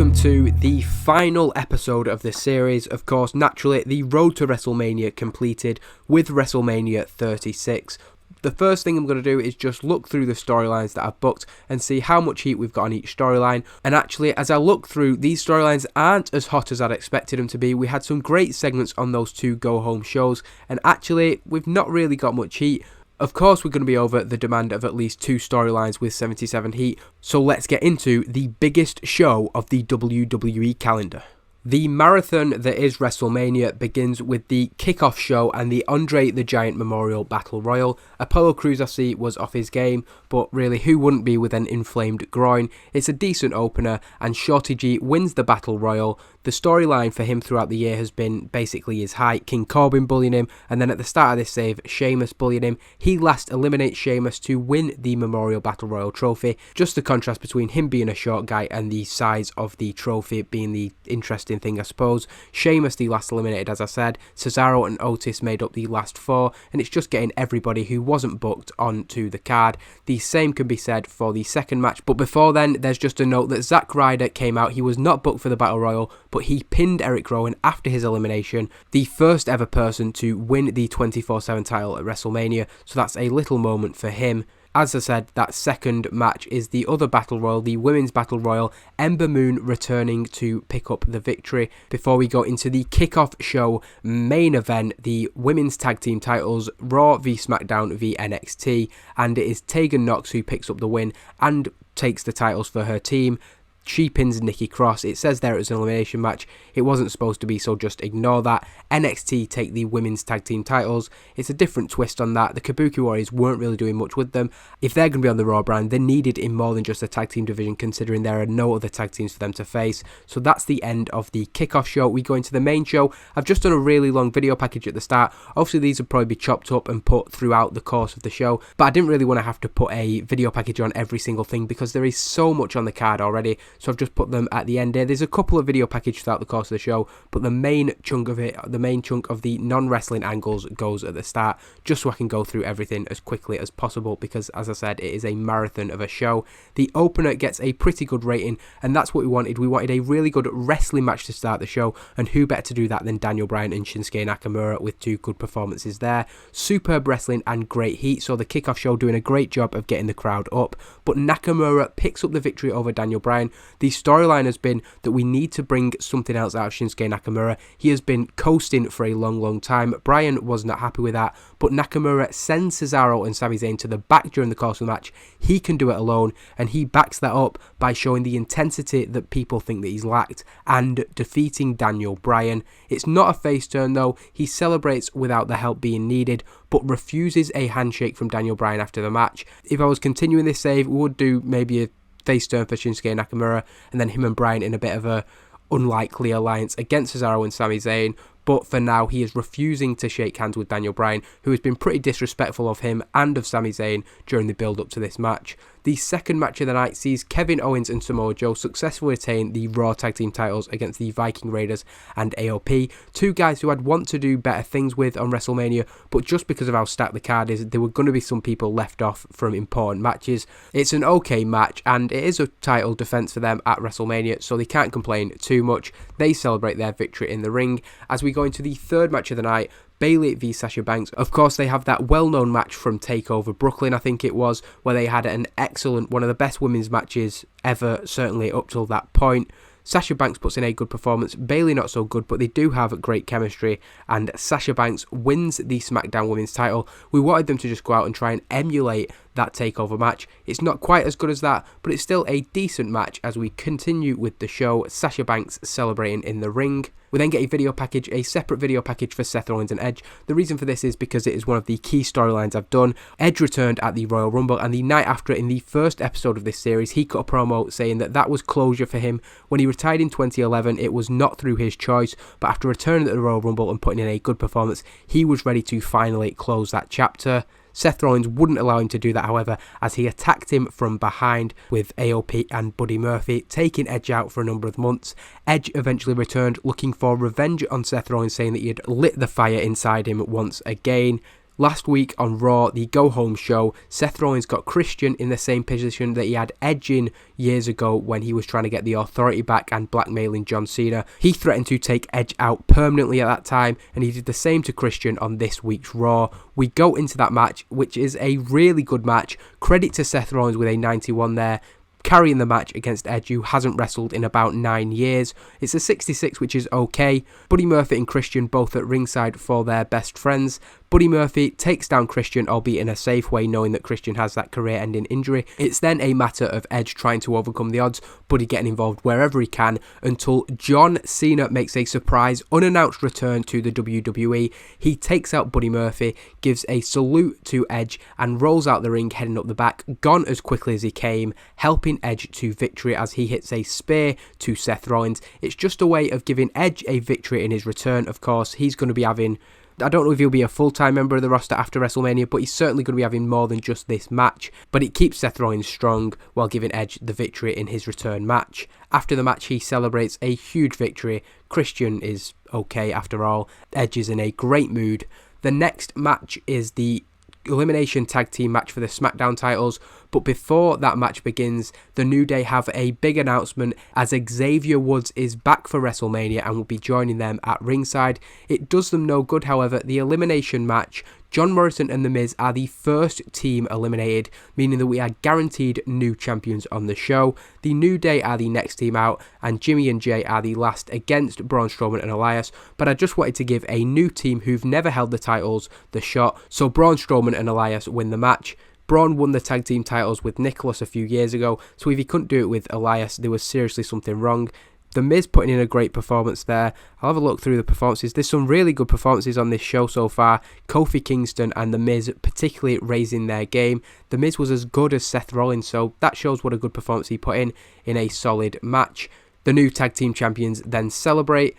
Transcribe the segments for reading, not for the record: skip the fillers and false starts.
welcome to the final episode of this series. Of course, naturally, the Road to WrestleMania completed with WrestleMania 36. The first thing I'm going to do is just look through the storylines that I've booked and see how much heat we've got on each storyline. And actually, as I look through, these storylines aren't as hot as I'd expected them to be. We had some great segments on those two go-home shows, and actually, we've not really got much heat. Of course, we're going to be over the demand of at least two storylines with 77 heat, so let's get into the biggest show of the WWE calendar. The marathon that is WrestleMania begins with the Kickoff Show and the Andre the Giant Memorial Battle Royal. Apollo Crews, I see, was off his game, but really, who wouldn't be with an inflamed groin? It's a decent opener, and Shorty G wins the Battle Royal. The storyline for him throughout the year has been basically his height, King Corbin bullying him, and then at the start of this save, Sheamus bullying him. He last eliminates Sheamus to win the Memorial Battle Royal trophy. Just the contrast between him being a short guy and the size of the trophy being the interesting thing, I suppose. Sheamus the last eliminated, as I said. Cesaro and Otis made up the last four, and it's just getting everybody who wasn't booked onto the card. The same can be said for the second match, but before then, there's just a note that Zack Ryder came out. He was not booked for the Battle Royal, but he pinned Eric Rowan after his elimination, the first ever person to win the 24/7 title at WrestleMania, so that's a little moment for him. As I said, that second match is the other Battle Royal, the Women's Battle Royal, Ember Moon returning to pick up the victory. Before we go into the Kickoff Show main event, the Women's Tag Team titles, Raw v SmackDown v NXT, and it is Tegan Nox who picks up the win and takes the titles for her team. She pins Nikki Cross. It says there it was an elimination match. It wasn't supposed to be, so just ignore that. NXT take the women's tag team titles. It's a different twist on that. The Kabuki Warriors weren't really doing much with them. If they're going to be on the Raw brand, they're needed in more than just a tag team division, considering there are no other tag teams for them to face. So that's the end of the Kickoff Show. We go into the main show. I've just done a really long video package at the start. Obviously, these will probably be chopped up and put throughout the course of the show, but I didn't really want to have to put a video package on every single thing because there is so much on the card already. So I've just put them at the end here. There's a couple of video packages throughout the course of the show, but the main chunk of it, the main chunk of the non-wrestling angles goes at the start, just so I can go through everything as quickly as possible because, as I said, it is a marathon of a show. The opener gets a pretty good rating, and that's what we wanted. We wanted a really good wrestling match to start the show, and who better to do that than Daniel Bryan and Shinsuke Nakamura with two good performances there. Superb wrestling and great heat, so the Kickoff Show doing a great job of getting the crowd up, but Nakamura picks up the victory over Daniel Bryan. The storyline has been that we need to bring something else out of Shinsuke Nakamura. He has been coasting for a long time. Bryan was not happy with that, but Nakamura sends Cesaro and Sami Zayn to the back during the course of the match. He can do it alone, and he backs that up by showing the intensity that people think that he's lacked and defeating Daniel Bryan. It's not a face turn though. He celebrates without the help being needed, but refuses a handshake from Daniel Bryan after the match. If I was continuing this save, we would do maybe a face turn for Shinsuke Nakamura, and then him and Bryan in a bit of a unlikely alliance against Cesaro and Sami Zayn. But for now, he is refusing to shake hands with Daniel Bryan, who has been pretty disrespectful of him and of Sami Zayn during the build-up to this match. The second match of the night sees Kevin Owens and Samoa Joe successfully retain the Raw Tag Team titles against the Viking Raiders and AOP, two guys who I'd want to do better things with on WrestleMania, but just because of how stacked the card is, there were going to be some people left off from important matches. It's an okay match, and it is a title defense for them at WrestleMania, so they can't complain too much. They celebrate their victory in the ring. As we go into the third match of the night, Bayley v Sasha Banks. Of course, they have that well-known match from TakeOver Brooklyn, I think it was, where they had an excellent, one of the best women's matches ever, certainly up till that point. Sasha Banks puts in a good performance, Bayley not so good, but they do have great chemistry, and Sasha Banks wins the SmackDown Women's title. We wanted them to just go out and try and emulate that TakeOver match. It's not quite as good as that, but it's still a decent match as we continue with the show. Sasha Banks celebrating in the ring. We then get a video package, a separate video package for Seth Rollins and Edge. The reason for this is because it is one of the key storylines I've done. Edge returned at the Royal Rumble, and the night after, in the first episode of this series, he cut a promo saying that that was closure for him. When he retired in 2011, it was not through his choice, but after returning at the Royal Rumble and putting in a good performance, he was ready to finally close that chapter. Seth Rollins wouldn't allow him to do that, however, as he attacked him from behind with AOP and Buddy Murphy, taking Edge out for a number of months. Edge eventually returned looking for revenge on Seth Rollins, saying that he had lit the fire inside him once again. Last week on Raw, the go-home show, Seth Rollins got Christian in the same position that he had Edge in years ago when he was trying to get the authority back and blackmailing John Cena. He threatened to take Edge out permanently at that time, and he did the same to Christian on this week's Raw. We go into that match, which is a really good match. Credit to Seth Rollins with a 91 there, carrying the match against Edge, who hasn't wrestled in about 9 years. It's a 66, which is okay. Buddy Murphy and Christian both at ringside for their best friends. Buddy Murphy takes down Christian, albeit in a safe way, knowing that Christian has that career-ending injury. It's then a matter of Edge trying to overcome the odds, Buddy getting involved wherever he can, until John Cena makes a surprise, unannounced return to the WWE. He takes out Buddy Murphy, gives a salute to Edge, and rolls out the ring, heading up the back, gone as quickly as he came, helping Edge to victory as he hits a spear to Seth Rollins. It's just a way of giving Edge a victory in his return. Of course, he's going to be having... I don't know if he'll be a full-time member of the roster after WrestleMania, but he's certainly going to be having more than just this match. But it keeps Seth Rollins strong while giving Edge the victory in his return match. After the match, he celebrates a huge victory. Christian is okay after all. Edge is in a great mood. The next match is the Elimination Tag Team match for the SmackDown titles, but before that match begins, the New Day have a big announcement as Xavier Woods is back for WrestleMania and will be joining them at ringside. It does them no good, however. The elimination match, John Morrison and The Miz are the first team eliminated, meaning that we are guaranteed new champions on the show. The New Day are the next team out, and Jimmy and Jay are the last against Braun Strowman and Elias, but I just wanted to give a new team who've never held the titles the shot, so Braun Strowman and Elias win the match. Braun won the tag team titles with Nicholas a few years ago, so if he couldn't do it with Elias, there was seriously something wrong. The Miz putting in a great performance there. I'll have a look through the performances. There's some really good performances on this show so far. Kofi Kingston and The Miz particularly raising their game. The Miz was as good as Seth Rollins, so that shows what a good performance he put in a solid match. The new tag team champions then celebrate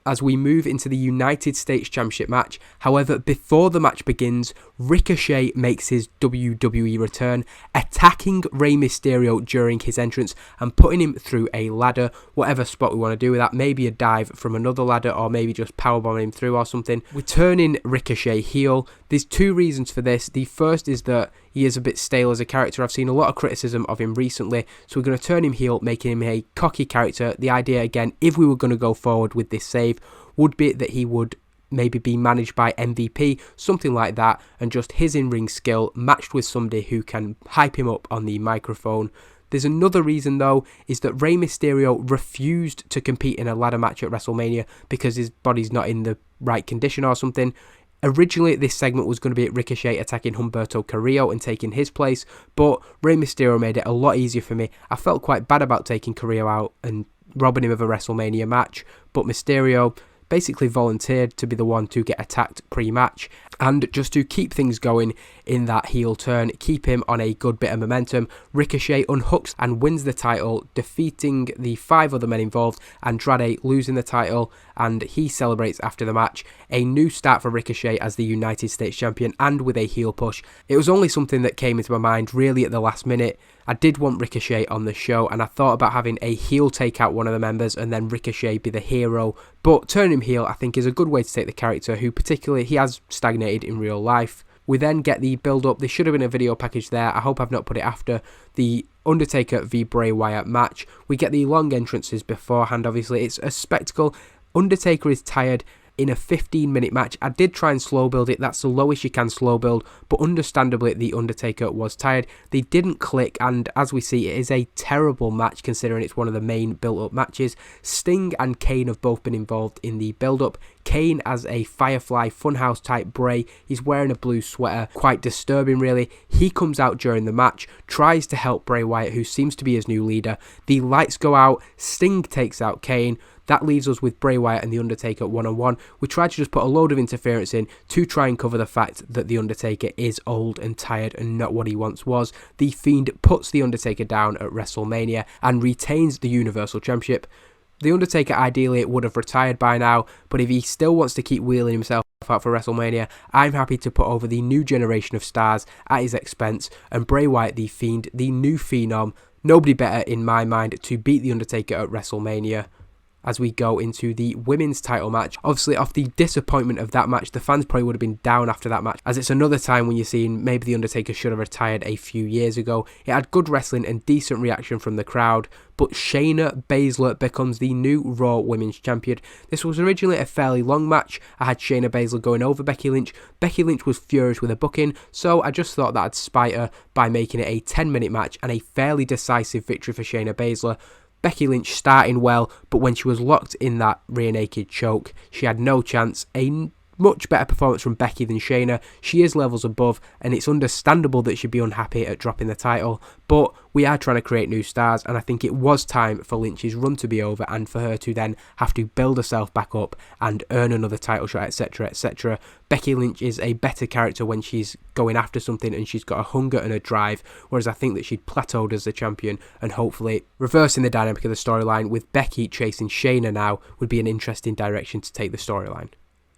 as we move into the United States Championship match. However, before the match begins, Ricochet makes his WWE return, attacking Rey Mysterio during his entrance and putting him through a ladder, whatever spot we want to do with that, maybe a dive from another ladder or maybe just powerbombing him through or something. We're turning Ricochet heel. There's two reasons for this. The first is that he is a bit stale as a character. I've seen a lot of criticism of him recently, so we're going to turn him heel, making him a cocky character. The idea, again, if we were going to go forward with this save, would be that he would maybe be managed by MVP, something like that, and just his in-ring skill matched with somebody who can hype him up on the microphone. There's another reason though, is that Rey Mysterio refused to compete in a ladder match at WrestleMania because his body's not in the right condition or something. Originally, this segment was going to be Ricochet attacking Humberto Carrillo and taking his place, but Rey Mysterio made it a lot easier for me. I felt quite bad about taking Carrillo out and robbing him of a WrestleMania match, but Mysterio basically volunteered to be the one to get attacked pre-match, and just to keep things going in that heel turn, keep him on a good bit of momentum, Ricochet unhooks and wins the title, defeating the 5 other men involved, Andrade losing the title, and he celebrates after the match. A new start for Ricochet as the United States Champion and with a heel push. It was only something that came into my mind really at the last minute. I did want Ricochet on the show, and I thought about having a heel take out one of the members and then Ricochet be the hero, but turning him heel I think is a good way to take the character, who particularly he has stagnated in real life. We then get the build-up. There should have been a video package there. I hope I've not put it after the Undertaker v Bray Wyatt match. We get the long entrances beforehand, obviously. It's a spectacle. Undertaker is tired in a 15-minute match. I did try and slow build it. That's the lowest you can slow build, but understandably the Undertaker was tired. They didn't click, and as we see, it is a terrible match considering it's one of the main built-up matches. Sting and Kane have both been involved in the build-up. Kane as a Firefly Funhouse type Bray. He's wearing a blue sweater, quite disturbing really. He comes out during the match, tries to help Bray Wyatt, who seems to be his new leader. The lights go out, Sting takes out Kane. That leaves us with Bray Wyatt and The Undertaker one-on-one. We tried to just put a load of interference in to try and cover the fact that The Undertaker is old and tired and not what he once was. The Fiend puts The Undertaker down at WrestleMania and retains the Universal Championship. The Undertaker ideally would have retired by now, but if he still wants to keep wheeling himself out for WrestleMania, I'm happy to put over the new generation of stars at his expense, and Bray Wyatt, the Fiend, the new phenom, nobody better in my mind to beat The Undertaker at WrestleMania. as we go into the women's title match. Obviously, off the disappointment of that match, the fans probably would have been down after that match, as it's another time when you're seeing maybe the Undertaker should have retired a few years ago. It had good wrestling and decent reaction from the crowd, but Shayna Baszler becomes the new Raw Women's Champion. This was originally a fairly long match. I had Shayna Baszler going over Becky Lynch. Becky Lynch was furious with her booking, so I just thought that I'd spite her by making it a 10-minute match and a fairly decisive victory for Shayna Baszler. Becky Lynch starting well, but when she was locked in that rear naked choke, she had no chance. A much better performance from Becky than Shayna. She is levels above, and it's understandable that she'd be unhappy at dropping the title, but we are trying to create new stars, and I think it was time for Lynch's run to be over and for her to then have to build herself back up and earn another title shot, etc, etc. Becky Lynch is a better character when she's going after something and she's got a hunger and a drive, whereas I think that she'd plateaued as the champion, and hopefully reversing the dynamic of the storyline with Becky chasing Shayna now would be an interesting direction to take the storyline.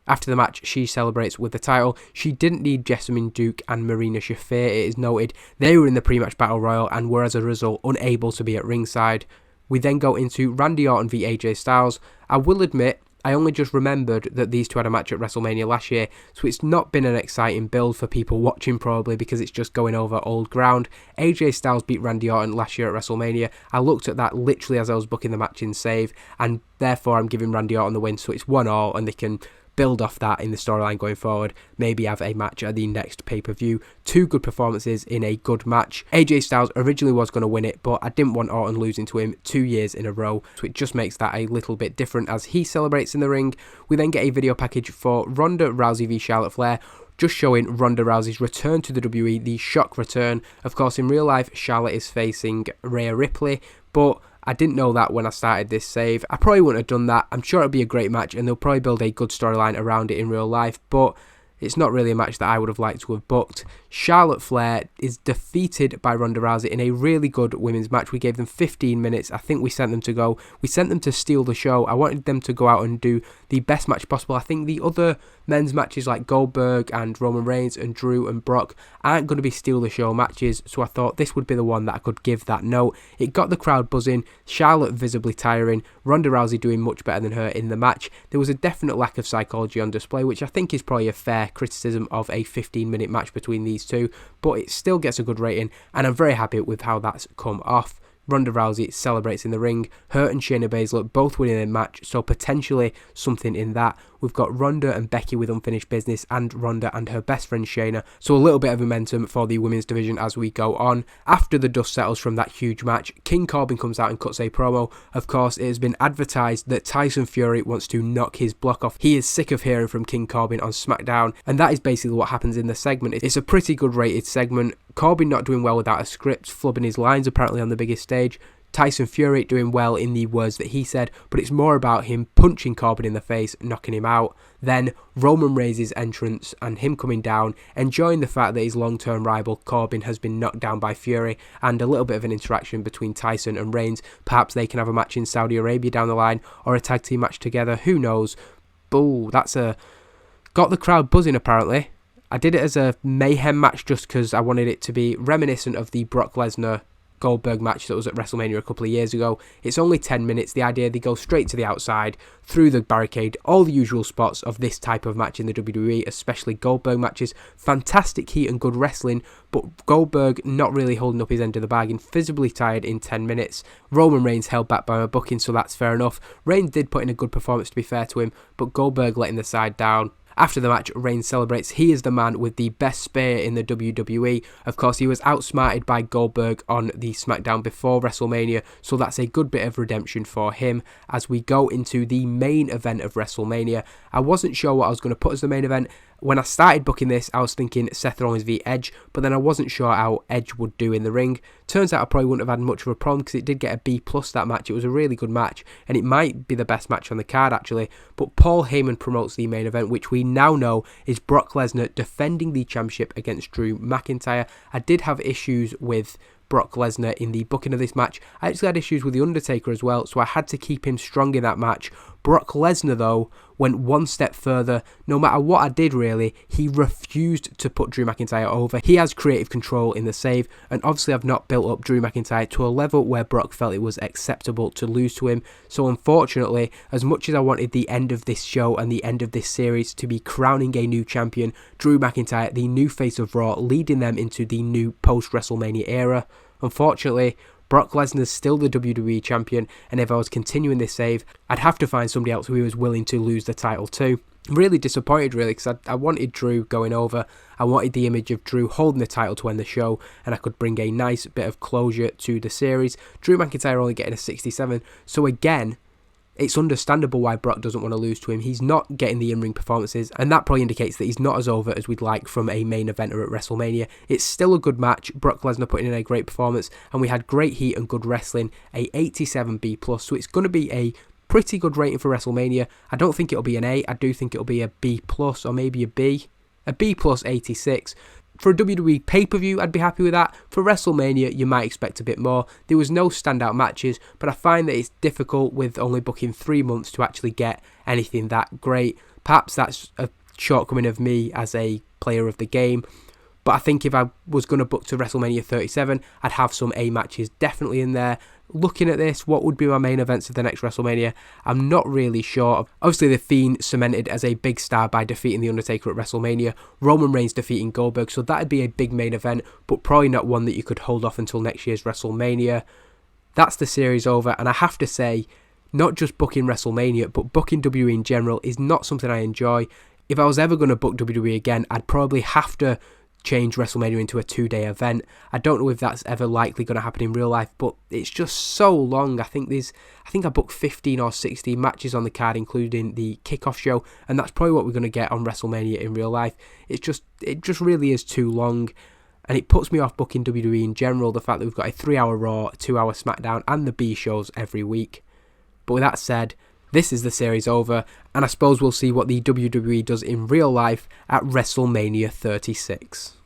After the match, she celebrates with the title. She didn't need Jessamine Duke and Marina Shafir, it is noted. They were in the pre-match battle royal and were as a result unable to be at ringside. We then go into Randy Orton v AJ Styles. I will admit, I only just remembered that these two had a match at WrestleMania last year, so it's not been an exciting build for people watching probably because it's just going over old ground. AJ Styles beat Randy Orton last year at WrestleMania. I looked at that literally as I was booking the match in save, and therefore I'm giving Randy Orton the win, so it's 1-1 and they can build off that in the storyline going forward, maybe have a match at the next pay-per-view. Two good performances in a good match. AJ Styles originally was going to win it, but I didn't want Orton losing to him 2 years in a row, so it just makes that a little bit different as he celebrates in the ring. We then get a video package for Ronda Rousey v Charlotte Flair, just showing Ronda Rousey's return to the WWE, the shock return. Of course, in real life, Charlotte is facing Rhea Ripley, but I didn't know that when I started this save. I probably wouldn't have done that. I'm sure it'll be a great match and they'll probably build a good storyline around it in real life, but it's not really a match that I would have liked to have booked. Charlotte Flair is defeated by Ronda Rousey in a really good women's match. We gave them 15 minutes. I think we sent them to go. We sent them to steal the show. I wanted them to go out and do the best match possible. I think the other men's matches like Goldberg and Roman Reigns and Drew and Brock aren't going to be steal the show matches, so I thought this would be the one that I could give that note. It got the crowd buzzing, Charlotte visibly tiring, Ronda Rousey doing much better than her in the match. There was a definite lack of psychology on display, which I think is probably a fair criticism of a 15-minute match between these two, but it still gets a good rating, and I'm very happy with how that's come off. Ronda Rousey celebrates in the ring. Her and Shayna Baszler both winning their match, so potentially something in that. We've got Ronda and Becky with unfinished business, and Ronda and her best friend Shayna, so a little bit of momentum for the women's division as we go on. After the dust settles from that huge match, King Corbin comes out and cuts a promo. Of course, it has been advertised that Tyson Fury wants to knock his block off. He is sick of hearing from King Corbin on SmackDown, and that is basically what happens in the segment. It's a pretty good rated segment. Corbin not doing well without a script, flubbing his lines apparently on the biggest stage. Tyson Fury doing well in the words that he said, but it's more about him punching Corbin in the face, knocking him out. Then Roman Reigns' entrance and him coming down, enjoying the fact that his long-term rival Corbin has been knocked down by Fury, and a little bit of an interaction between Tyson and Reigns. Perhaps they can have a match in Saudi Arabia down the line, or a tag team match together, who knows. Boo, got the crowd buzzing apparently. I did it as a mayhem match just because I wanted it to be reminiscent of the Brock Lesnar Goldberg match that was at WrestleMania a couple of years ago. It's only 10 minutes. The idea they go straight to the outside, through the barricade, all the usual spots of this type of match in the WWE, especially Goldberg matches. Fantastic heat and good wrestling, but Goldberg not really holding up his end of the bargain, visibly tired in 10 minutes. Roman Reigns held back by my booking, so that's fair enough. Reigns did put in a good performance to be fair to him, but Goldberg letting the side down. After the match, Reigns celebrates. He is the man with the best spear in the WWE. Of course, he was outsmarted by Goldberg on the SmackDown before WrestleMania, so that's a good bit of redemption for him as we go into the main event of WrestleMania. I wasn't sure what I was going to put as the main event. When I started booking this, I was thinking Seth Rollins v Edge, but then I wasn't sure how Edge would do in the ring. Turns out I probably wouldn't have had much of a problem because it did get a B+ that match. It was a really good match, and it might be the best match on the card actually. But Paul Heyman promotes the main event, which we now know is Brock Lesnar defending the championship against Drew McIntyre. I did have issues with Brock Lesnar in the booking of this match. I actually had issues with The Undertaker as well, so I had to keep him strong in that match. Brock Lesnar, though, went one step further. No matter what I did, really, he refused to put Drew McIntyre over. He has creative control in the save, and obviously I've not built up Drew McIntyre to a level where Brock felt it was acceptable to lose to him. So unfortunately, as much as I wanted the end of this show and the end of this series to be crowning a new champion, Drew McIntyre, the new face of Raw, leading them into the new post-WrestleMania era, unfortunately, Brock Lesnar's still the WWE Champion, and if I was continuing this save, I'd have to find somebody else who was willing to lose the title too. I'm really disappointed, really, because I wanted Drew going over. I wanted the image of Drew holding the title to end the show, and I could bring a nice bit of closure to the series. Drew McIntyre only getting a 67, so again, it's understandable why Brock doesn't want to lose to him. He's not getting the in-ring performances, and that probably indicates that he's not as over as we'd like from a main eventer at WrestleMania. It's still a good match, Brock Lesnar putting in a great performance, and we had great heat and good wrestling, a 87B+, so it's going to be a pretty good rating for WrestleMania. I don't think it'll be an A, I do think it'll be a B+, or maybe a B. A B+ 86. For a WWE pay-per-view, I'd be happy with that. For WrestleMania, you might expect a bit more. There was no standout matches, but I find that it's difficult with only booking 3 months to actually get anything that great. Perhaps that's a shortcoming of me as a player of the game, but I think if I was going to book to WrestleMania 37, I'd have some A matches definitely in there. Looking at this, what would be my main events of the next WrestleMania? I'm not really sure. Obviously, The Fiend cemented as a big star by defeating The Undertaker at WrestleMania. Roman Reigns defeating Goldberg, so that'd be a big main event, but probably not one that you could hold off until next year's WrestleMania. That's the series over, and I have to say, not just booking WrestleMania, but booking WWE in general is not something I enjoy. If I was ever going to book WWE again, I'd probably have to change WrestleMania into a 2-day event. I don't know if that's ever likely going to happen in real life, but it's just so long. I think I booked 15 or 16 matches on the card, including the Kickoff Show, and that's probably what we're going to get on WrestleMania in real life. It just really is too long, and it puts me off booking WWE in general, the fact that we've got a 3-hour Raw, 2-hour SmackDown, and the B shows every week. But with that said, this is the series over, and I suppose we'll see what the WWE does in real life at WrestleMania 36.